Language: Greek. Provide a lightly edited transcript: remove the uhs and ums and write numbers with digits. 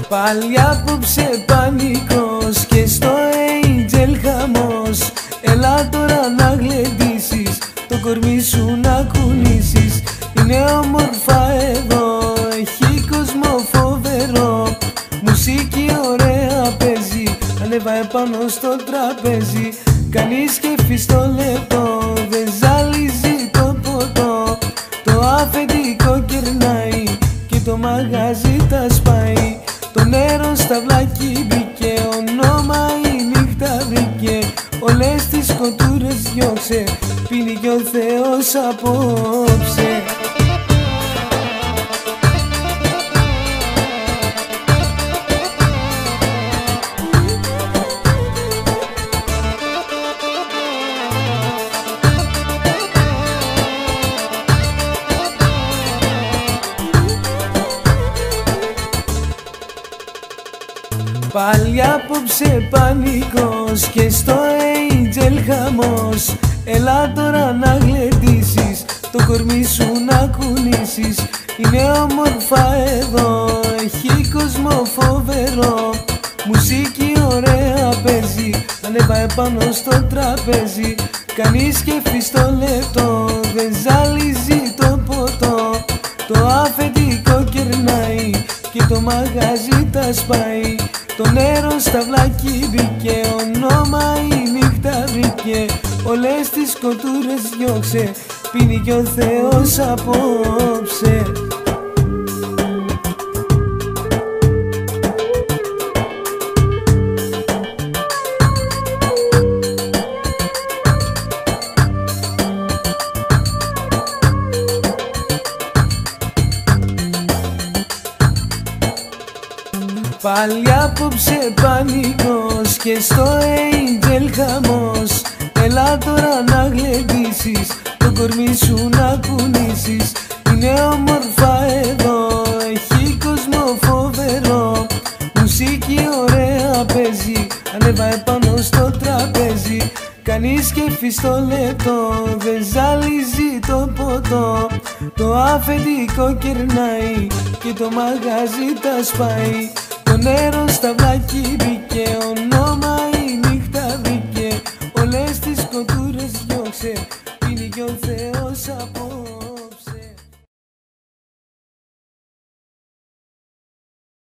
Πάλι απόψε πανικός και στο Angel χαμός. Έλα τώρα να γλεντήσεις, το κορμί σου να κουνήσεις. Είναι όμορφα εδώ, έχει κόσμο φοβερό. Μουσική ωραία παίζει, ανέβα επάνω στο τραπέζι. Κάνει σκέφη στο λεπτό, δεν ζαλίζει το ποτό. Το αφεντικό κερνάει και το μαγάζι τα σπάει. Το νερό στα βλάκι μπήκε, όνομα η νύχτα βρήκε. Όλες τις κοτούρες διώξε, πίνει κι ο Θεός απόψε. Πάλι απόψε πανικός και στο Angel χαμός. Έλα τώρα να γλεντήσεις, το κορμί σου να κουνήσεις. Είναι όμορφα εδώ, έχει κόσμο φοβερό. Μουσική ωραία παίζει, ανέβα επάνω στο τραπέζι. Κάνει σκέφη στο λεπτό, δεν ζαλίζει το ποτό. Το αφεντικό κερνάει και το μαγάζι τα σπάει. Το νερό στα βλάκι μπήκε, όνομα η νύχτα βρήκε. Όλες τις κοτούρες διώξε, πίνει κι ο Θεός απόψε. Πάλι απόψε πανικός και στο Angel χαμός. Έλα τώρα να γλεντήσεις, το κορμί σου να κουνήσεις. Είναι όμορφα εδώ, έχει κόσμο φοβερό. Μουσική ωραία παίζει, ανέβα επάνω στο τραπέζι. Κάνει σκέφη στο λεπτό, δεν ζαλίζει το ποτό. Το αφεντικό κερνάει και το μαγάζι τα σπάει. Το νερό στα βλάκι μπήκε, όνομα η νύχτα βρήκε. Όλες τις κοτούρες διώξε, πίνει κι ο Θεός από